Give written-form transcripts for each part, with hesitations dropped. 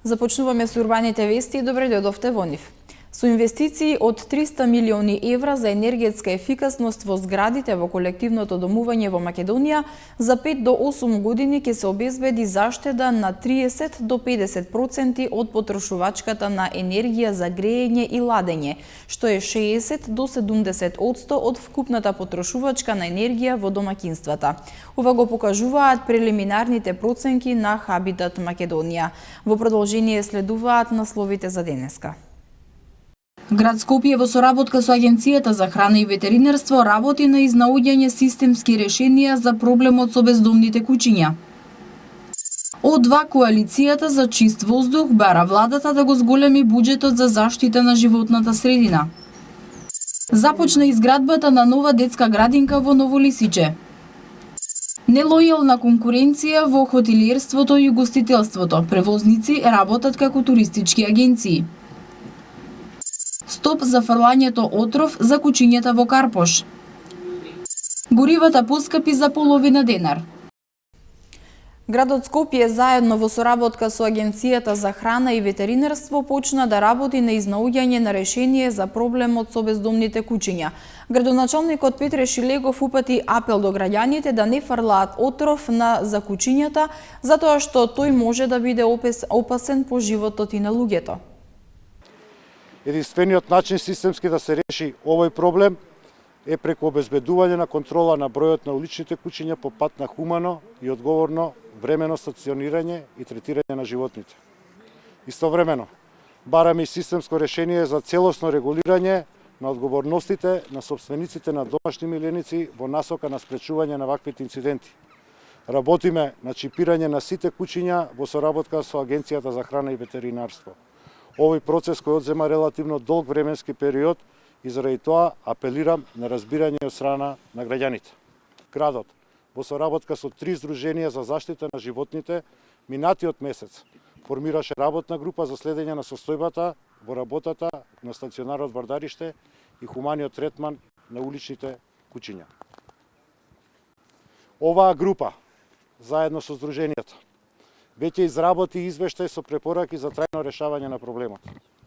Започнуваме со урбаните вести и добре дојдовте во нив. Со инвестиции од 300 милиони евра за енергетска ефикасност во зградите во колективното домување во Македонија, за 5 до 8 години ќе се обезбеди заштеда на 30 до 50% од потрошувачката на енергија за грејење и ладење, што е 60 до 70% од вкупната потрошувачка на енергија во домаќинствата. Ова го покажуваат прелиминарните проценки на Хабитат Македонија. Во продолжение следуваат насловите за денеска. Град Скопје во соработка со Агенцијата за храна и ветеринарство работи на изнаоѓање системски решенија за проблемот со бездомните куќиња. Од два коалицијата за чист воздух бара владата да го зголеми буџетот за заштита на животната средина. Започна изградбата на нова детска градинка во Ново Лисиче. Нелојална конкуренција во хотелиерството и угостителството. Превозници работат како туристички агенции. Стоп за фрлањето отров за куќињата во Карпош. Горивата поскапи за половина денар. Градот Скопје заедно во соработка со Агенцијата за храна и ветеринарство почна да работи на изнаоѓање на решение за проблемот со бездомните куќиња. Градоначалникот Петре Шилегов упати апел до граѓаните да не фрлаат отров за куќињата, затоа што тој може да биде опасен по животот и на луѓето. Единствениот начин системски да се реши овој проблем е преку обезбедување на контрола на бројот на уличните куќиња по пат на хумано и одговорно времено стационирање и третирање на животните. Истовремено, бараме и системско решение за целосно регулирање на одговорностите на сопствениците на домашни миленици во насока на спречување на ваквите инциденти. Работиме на чипирање на сите куќиња во соработка со Агенцијата за храна и ветеринарство. Овој процес кој одзема релативно долг временски период и заради тоа апелирам на разбирање од страна на граѓаните. Градот, во соработка со 3 здруженија за заштита на животните, минатиот месец формираше работна група за следење на состојбата во работата на стационарот Вардариште и хуманиот третман на уличните куќиња. Оваа група, заедно со здруженијата, веќе изработи извештај со препораки за трајно решавање на проблемот.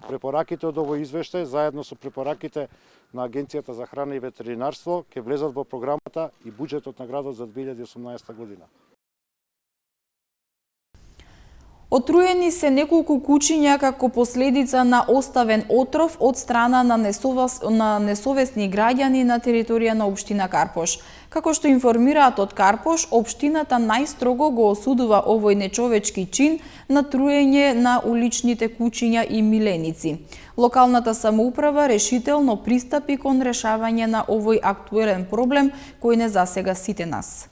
Препораките од овој извештај, заедно со препораките на Агенцијата за храна и ветеринарство, ќе влезат во програмата и буџетот на градот за 2018 година. Отруени се неколку куќиња како последица на оставен отров од страна на несовесни граѓани на територија на општина Карпош. Како што информираат од Карпош, општината најстрого го осудува овој нечовечки чин на труење на уличните куќиња и миленици. Локалната самоуправа решително пристапи кон решавање на овој актуелен проблем кој не засега сите нас.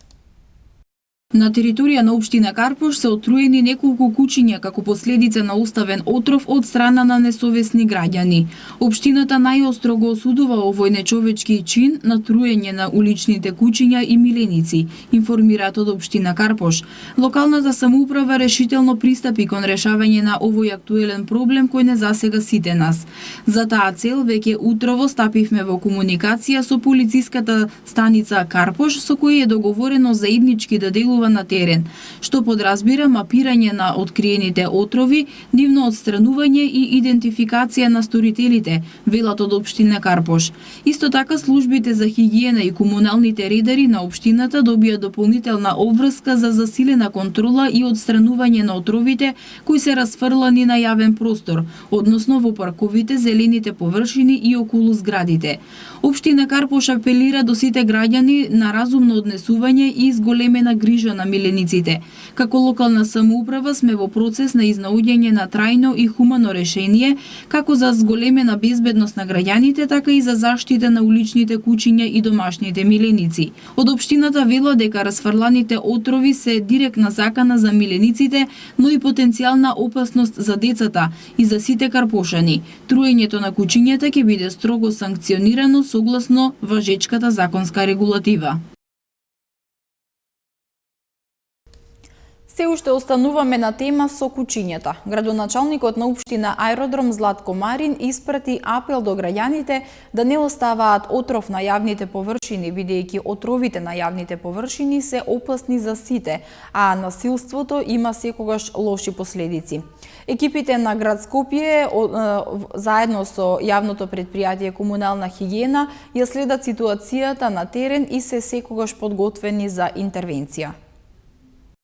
На територија на општина Карпош се отруени неколку куќиња како последица на оставен отров од страна на несовесни граѓани. Општината најостро го осудува овој нечовечки чин на труење на уличните куќиња и миленици, информираат од општина Карпош. Локалната самоуправа решително пристапи кон решавање на овој актуелен проблем кој не засега сите нас. За таа цел веќе утрово стапивме во комуникација со полициската станица Карпош, со кој е договорено заеднички да делува на терен, што подразбира мапирање на откриените отрови, нивно отстранување и идентификација на сторителите, велат од општина Карпош. Исто така службите за хигиена и комуналните редари на општината добија дополнителна обврска за засилена контрола и отстранување на отровите кои се расфрлани на јавен простор, односно во парковите, зелените површини и околу зградите. Општина Карпош апелира до сите граѓани на разумно однесување и зголемена грижа на милениците. Како локална самоуправа сме во процес на изнаоѓање на трајно и хумано решение, како за зголемена безбедност на граѓаните, така и за заштита на уличните куќиња и домашните миленици. Од општината вела дека расфрланите отрови се директна закана за милениците, но и потенцијална опасност за децата и за сите карпошани. Труењето на куќињата ќе биде строго санкционирано согласно важечката законска регулатива. Се уште остануваме на тема со кучињата. Градоначалникот на општина Аеродром Златко Марин испрати апел до граѓаните да не оставаат отров на јавните површини, бидејќи отровите на јавните површини се опасни за сите, а насилството има секогаш лоши последици. Екипите на град Скопје заедно со јавното претпријатие Комунална хигиена ја следат ситуацијата на терен и се секогаш подготвени за интервенција.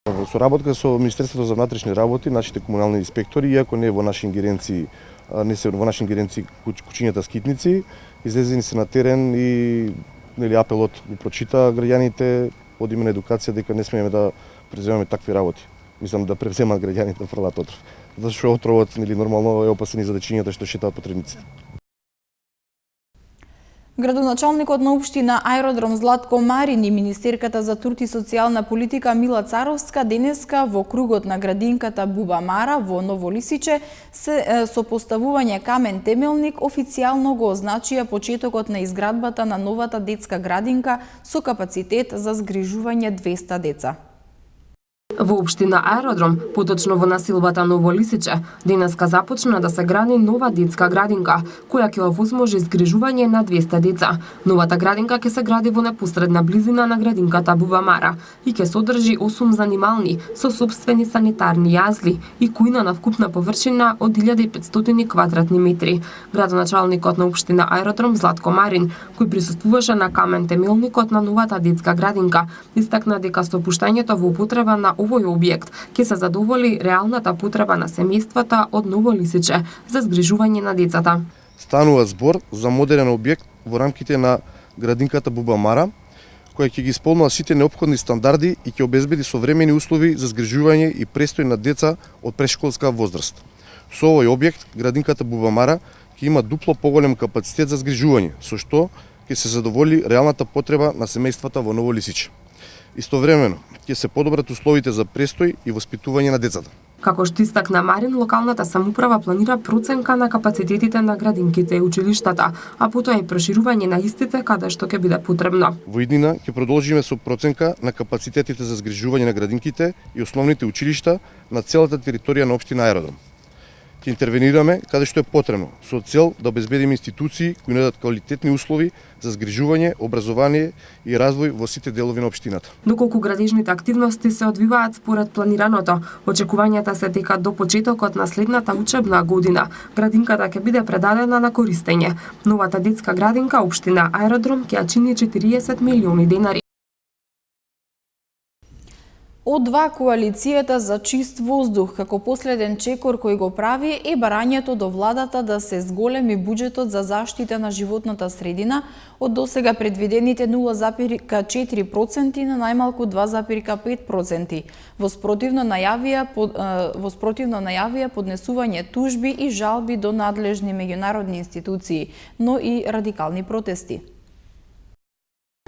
Во соработка со Министерството за внатрешни работи, нашите комунални инспектори, иако не во наши ингеренции, кучињата скитници, излезени се на терен и апелот го прочита граѓаните од име на едукација дека не смееме да преземаме такви работи. Мислам да превземат граѓаните да фрлат отров. Зашто отровот нормално е опасен и за дечињата што шетаат по тревниците. Градоначалникот на општина Аеродром Златко Марин и министерката за труд и социјална политика Мила Царовска денеска во кругот на градинката Буба Мара во Ново Лисиче со поставување камен темелник официјално го означија почетокот на изградбата на новата детска градинка со капацитет за згрижување 200 деца. Во општина Аеродром, поточно во населбата Ново Лисиче, денеска започна да се гради нова детска градинка, која ќе овозможи згрижување на 200 деца. Новата градинка ќе се гради во непосредна близина на градинката Буба Мара и ќе содржи 8 занимални со собствени санитарни јазли и кујна на вкупна површина од 1500 квадратни метри. Градоначалникот на општина Аеродром Златко Марин, кој присуствуваше на камен темелникот на новата детска градинка, истакна дека со пуштањето во употреба на овој објект ќе се задоволи реалната потреба на семејствата од Ново Лисиче за згрижување на децата. Станува збор за модерен објект во рамките на градинката Буба Мара, која ќе ги исполнува сите неопходни стандарди и ќе обезбеди современи услови за згрижување и престој на деца од прешколска возраст. Со овој објект градинката Буба Мара ќе има дупло поголем капацитет за згрижување, со што ќе се задоволи реалната потреба на семејствата во Ново Лисиче. Истовремено ќе се подобрат условите за престој и воспитување на децата. Како што истакна Марин, локалната самоуправа планира проценка на капацитетите на градинките и училиштата, а потоа и проширување на истите каде што ќе биде потребно. Во иднина ќе продолжиме со проценка на капацитетите за згрижување на градинките и основните училишта на целата територија на општина Аеродром. Ќе интервенираме каде што е потребно, со цел да обезбедиме институции кои нудат квалитетни услови за згрижување, образование и развој во сите делови на општината. Доколку градежните активности се одвиваат според планираното, очекувањата се дека до почетокот на следната учебна година градинката ќе биде предадена на користење. Новата детска градинка општина Аеродром ќе ја чини 40 милиони денари. Од два коалицијата за чист воздух како последен чекор кој го прави е барањето до владата да се зголеми буџетот за заштита на животната средина од досега предвидените 0,4% на најмалку 2,5%. Во спротивно најавија поднесување тужби и жалби до надлежни меѓународни институции, но и радикални протести.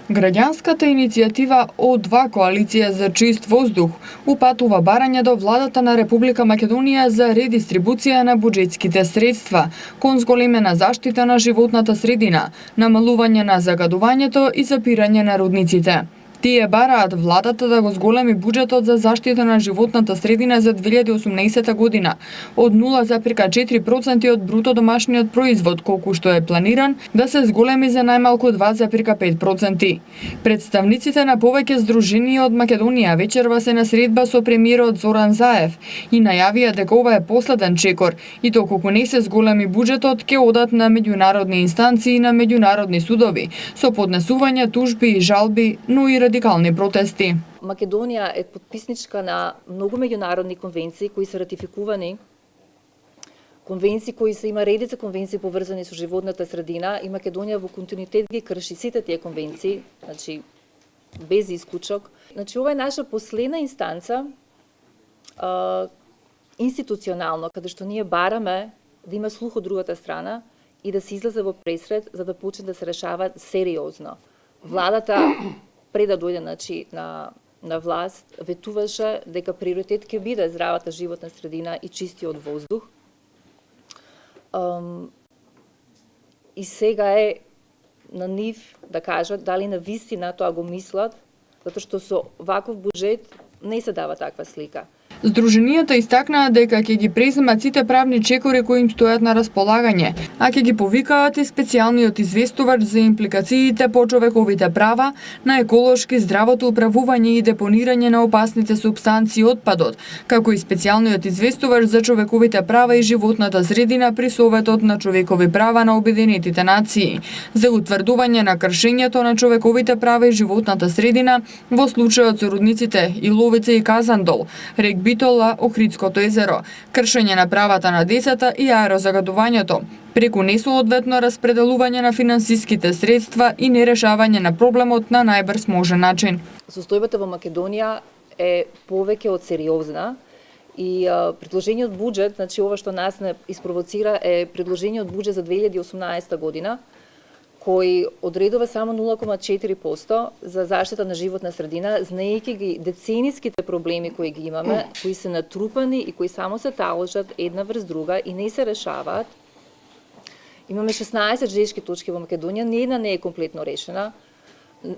Граѓанската иницијатива О2 коалиција за чист воздух упатува барање до владата на Република Македонија за редистрибуција на буџетските средства, кон зголемена заштита на животната средина, намалување на загадувањето и запирање на рудниците. Тие бараат владата да го зголеми буџетот за заштита на животната средина за 2018 година од 0,4% од бруто домашниот производ, колку што е планиран, да се зголеми за најмалку 2,5%. Представниците на повеќе здруженија од Македонија вечерва се на средба со премиерот Зоран Заев и најавија дека ова е последен чекор и доколку не се зголеми буџетот ќе одат на меѓународни инстанции и на меѓународни судови со поднесување тужби и жалби, но и радикални протести. Македонија е подписничка на многу меѓународни конвенции кои се ратификувани, конвенции кои се има редица конвенции поврзани со животната средина и Македонија во континуитет ги крши сите тие конвенции, значи без исклучок. Значи ова е наша последна инстанца институционално каде што ние бараме да има слух од другата страна и да се излезе во пресред за да почне да се решава сериозно. Владата пред да дојде на власт, ветуваше дека приоритет ќе биде здравата животна средина и чистиот воздух. И сега е на нив да кажат дали на вистина тоа го мислат, затоа што со ваков буџет не се дава таква слика. Здруженијата истакнаа дека ќе ги преземат сите правни чекори кои им стојат на располагање, а ќе ги повикаат и специјалниот известувач за импликациите по човековите права на еколошки здравото управување и депонирање на опасните супстанции и отпадот, како и специјалниот известувач за човековите права и животната средина при Советот на човекови права на Обединетите нации за утврдување на кршењето на човековите права и животната средина во случајот со рудниците Иловица и Казандол, рек Битола, Охридското езеро, кршење на правата на децата и аерозагадувањето, преку несоодветно распределување на финансиските средства и нерешавање на проблемот на најбрз можен начин. Состојбата во Македонија е повеќе од сериозна и предложениот буџет, значи ова што нас не испровоцира е предложениот буџет за 2018 година, кој одредува само 0,4% за заштита на животна средина, знаејќи ги децениските проблеми кои ги имаме, кои се натрупани и кои само се таложат една врз друга и не се решаваат. Имаме 16 жешки точки во Македонија, ниедна не е комплетно решена.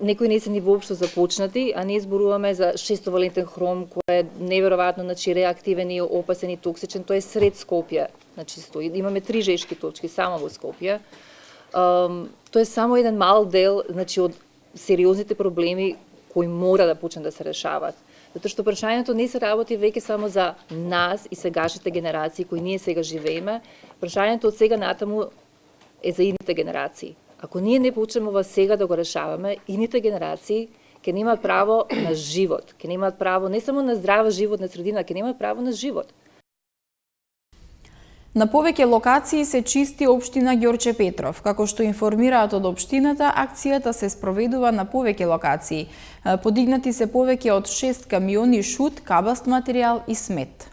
Некои не се ни воопшто започнати, а ние зборуваме за 6-валентен хром кој е неверојатно, значи реактивен и опасен и токсичен, тој е сред Скопје, значи стои. Имаме 3 жешки точки само во Скопје. Тоа е само еден мал дел, значи од сериозните проблеми кои мора да почнат да се решават. Затоа што прашањето не се работи веќе само за нас и сегашните генерации кои ние сега живееме, прашањето од сега натаму е за идните генерации. Ако ние не почнеме сега да го решаваме, идните генерации ќе немаат право на живот, ќе немаат право не само на здрава животна средина, ќе немаат право на живот. На повеќе локации се чисти општина Ѓорче Петров. Како што информираат од општината, акцијата се спроведува на повеќе локации. Подигнати се повеќе од 6 камиони шут, кабаст материјал и смет.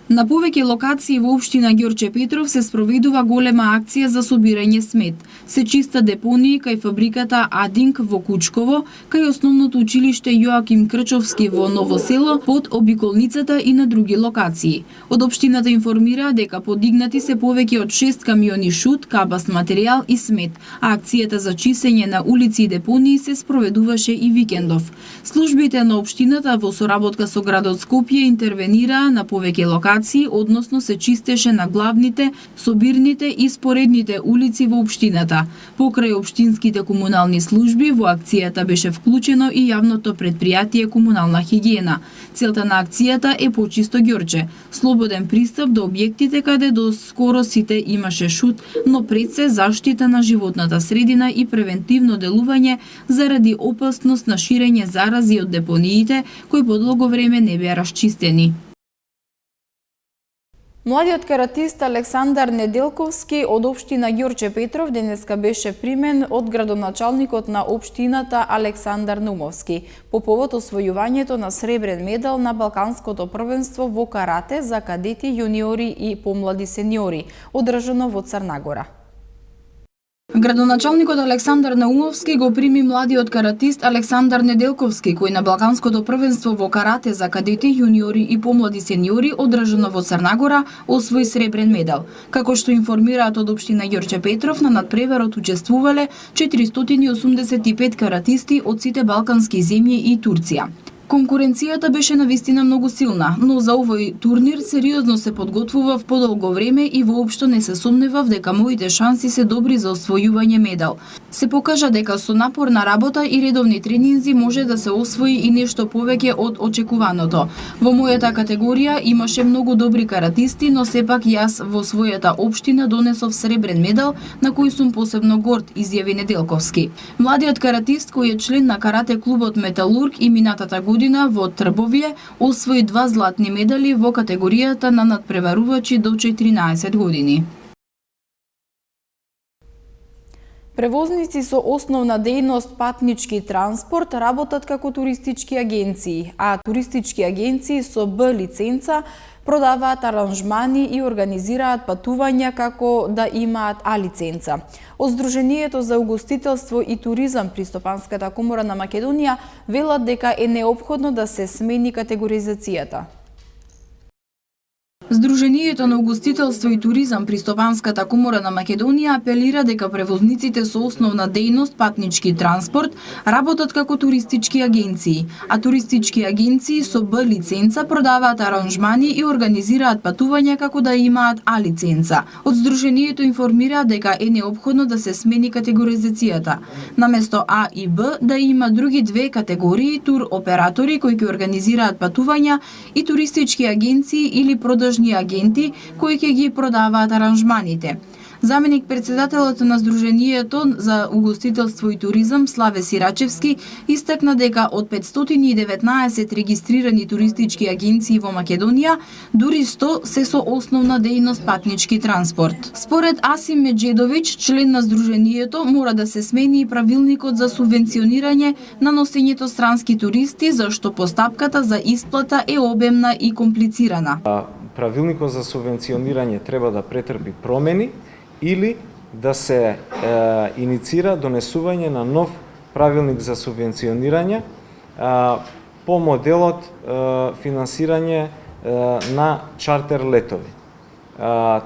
На повеќе локации во општина Ѓорче Петров се спроведува голема акција за собирање смет. Се чиста депонии кај фабриката Адинг во Кучково, кај основното училиште Јоаким Крчовски во Ново село, под обиколницата и на други локации. Од општината информира дека подигнати се повеќе од 6 камиони шут, кабаст материјал и смет. Акцијата за чистење на улици и депонии се спроведуваше и викендов. Службите на општината во соработка со градот Скопје интервенираа на повеќе локации, односно се чистеше на главните, собирните и споредните улици во општината. Покрај општинските комунални служби, во акцијата беше вклучено и јавното претпријатие Комунална хигиена. Целта на акцијата е почисто Ѓорче, слободен пристап до објектите каде до скоро сите имаше шут, но пред се заштита на животната средина и превентивно делување заради опасност на ширење зарази од депониите кои подолго време не беа расчистени. Младиот каратист Александар Неделковски од општина Ѓорче Петров денеска беше примен од градоначалникот на општината Александар Наумовски по повод освојувањето на сребрен медал на Балканското првенство во карате за кадети, јуниори и помлади сениори, одржано во Црна Гора. Градоначалникот Александар Наумовски го прими младиот каратист Александар Неделковски, кој на Балканското првенство во карате за кадети, јуниори и помлади сениори, одржано во Црна Гора, освои сребрен медал. Како што информираат од општина Ѓорче Петров, на надпреверот учествувале 485 каратисти од сите балкански земји и Турција. Конкуренцијата беше навистина многу силна, но за овој турнир сериозно се подготвував подолго време и воопшто не се сомневав дека моите шанси се добри за освојување медал. Се покажа дека со напорна работа и редовни тренинзи може да се освои и нешто повеќе од очекуваното. Во мојата категорија имаше многу добри каратисти, но сепак јас во својата општина донесов сребрен медал на кој сум посебно горд, изјави Неделковски. Младиот каратист кој е член на карате клубот Металург и минатата година во Трбовје освои 2 златни медали во категоријата на надпреварувачи до 14 години. Превозници со основна дејност патнички транспорт работат како туристички агенции, а туристички агенции со Б лиценца продаваат аранжмани и организираат патувања како да имаат А лиценца. Од Сдруженијето за угостителство и туризам при Стопанската комора на Македонија велат дека е неопходно да се смени категоризацијата. Сдруженијето на угостителство и туризам при Стопанската комора на Македонија апелира дека превозниците со основна дејност патнички транспорт работат како туристички агенции, а туристички агенции со Б лиценца продаваат аранжмани и организираат патувања како да имаат А лиценца. Од Сдруженијето информираат дека е неопходно да се смени категоризацијата. Наместо А и Б да има други две категории тур оператори кои ќе организираат патувања и туристички агенции или продажни агенти кои ќе ги продаваат аранжманите. Заменик председателот на Сдруженијето за угостителство и туризам Славе Сирачевски истакна дека од 519 регистрирани туристички агенции во Македонија, дури 100 се со основна дејност патнички транспорт. Според Асим Меджедовиќ, член на Сдруженијето, мора да се смени и правилникот за субвенционирање на носењето странски туристи, зашто постапката за исплата е обемна и комплицирана. Правилникот за субвенционирање треба да претрпи промени или да се иницира донесување на нов правилник за субвенционирање по моделот финансирање на чартер летови.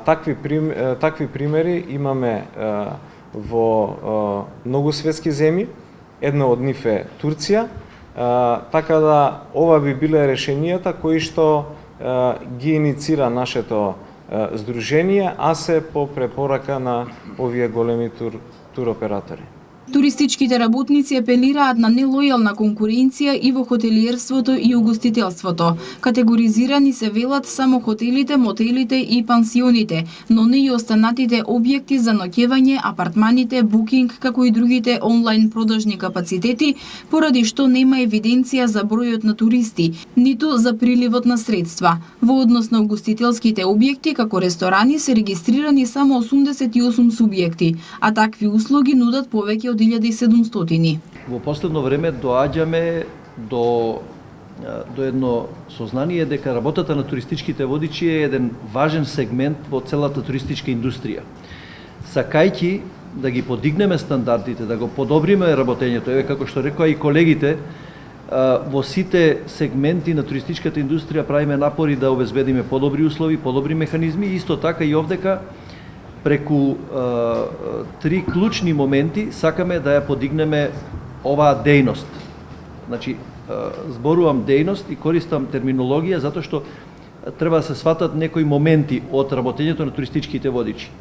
Такви примери имаме во многу светски земји, една од нив е Турција, така да ова би биле решенијата кои што ги иницира нашето Сдружение, а се по препорака на овие големи туроператори. Туристичките работници апелираат на нелојална конкуренција и во хотелиерството и угостителството. Категоризирани се велат само хотелите, мотелите и пансионите, но не и останатите објекти за ноќевање, апартманите, букинг, како и другите онлайн продажни капацитети, поради што нема евиденција за бројот на туристи, ниту за приливот на средства. Во однос на угостителските објекти, како ресторани, се регистрирани само 88 субјекти, а такви услуги нудат повеќе од 1700. Во последно време доаѓаме до едно сознание дека работата на туристичките водичи е еден важен сегмент во целата туристичка индустрија. Сакајќи да ги подигнеме стандардите, да го подобриме работењето, еве како што рекоа и колегите, во сите сегменти на туристичката индустрија правиме напори да обезбедиме подобри услови, подобри механизми, исто така и овдека преку три клучни моменти сакаме да ја подигнеме оваа дејност. Значи, зборувам дејност и користам терминологија затоа што треба да се сватат некои моменти од работењето на туристичките водичи.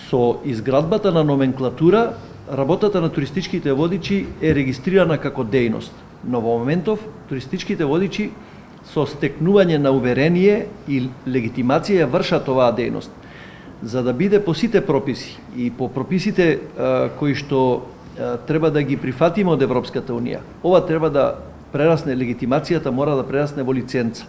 Со изградбата на номенклатура, работата на туристичките водичи е регистрирана како дејност. Но во моментов туристичките водичи со стекнување на уверение и легитимација ја вршат оваа дејност. За да биде по сите прописи и по прописите кои што треба да ги прифатиме од Европската Унија, ова треба да прерасне, легитимацијата мора да прерасне во лиценца.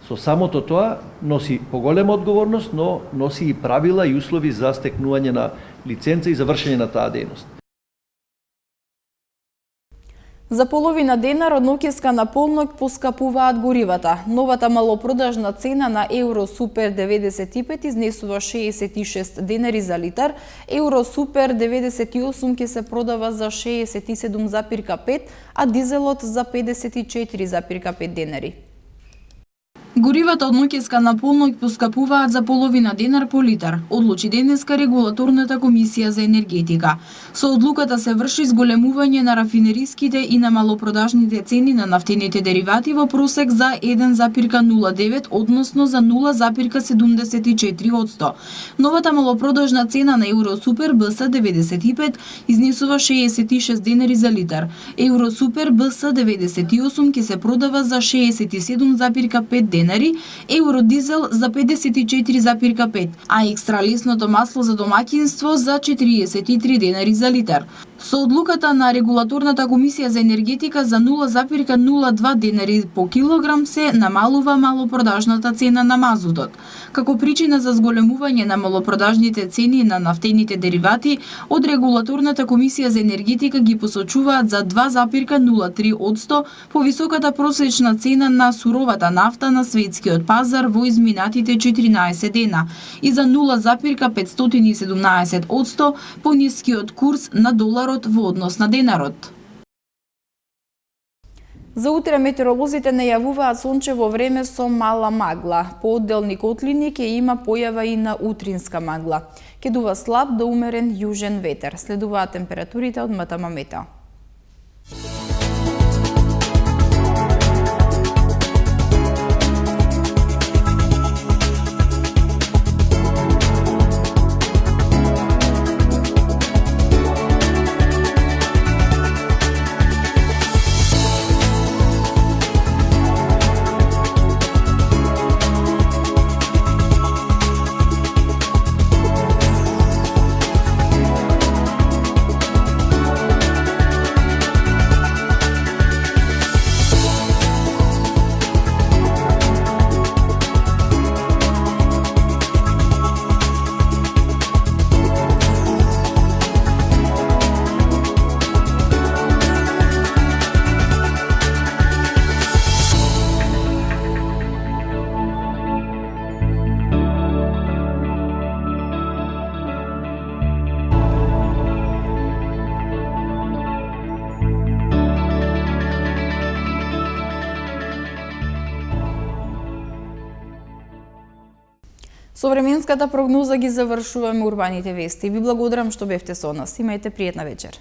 Со самото тоа носи поголема одговорност, но носи и правила и услови за стекнување на лиценца и завршење на таа дејност. За половина денар од ноќеска на полнок поскапуваат горивата. Новата малопродажна цена на Евро Супер 95 изнесува 66 денари за литар, Евро Супер 98 ќе се продава за 67,5, а дизелот за 54,5 денари. Горивата од ноќеска на полнок поскапуваат за половина денар по литар, одлучи денеска регулаторната комисија за енергетика. Со одлуката се врши зголемување на рафинериските и на малопродажните цени на нафтените деривати во просек за 1,09, односно за 0,74%. Новата малопродажна цена на Евро Супер БС 95 изнесува 66 денари за литар. Евро Супер БС 98 ќе се продава за 67,5 денари, Евро дизел за 54,5, а екстра лесното масло за домаќинство за 43 денари за литар. Со одлуката на регулаторната комисија за енергетика за 0,02 денари по килограм се намалува малопродажната цена на мазутот. Како причина за зголемување на малопродажните цени на нафтените деривати, од регулаторната комисија за енергетика ги посочуваат за 2,03% повисоката просечна цена на суровата нафта на светскиот пазар во изминатите 14 дена и за 0,517% понискиот курс на доларот во однос на денарот. За утре метеоролозите најавуваат сончево време со мала магла. По одделни котлини ќе има појава и на утринска магла. Ќе дува слаб до умерен јужен ветер. Следуваат температурите од МТМ Метео. Со временската прогноза ги завршуваме урбаните вести. Ви благодарам што бевте со нас. Имајте пријатна вечер.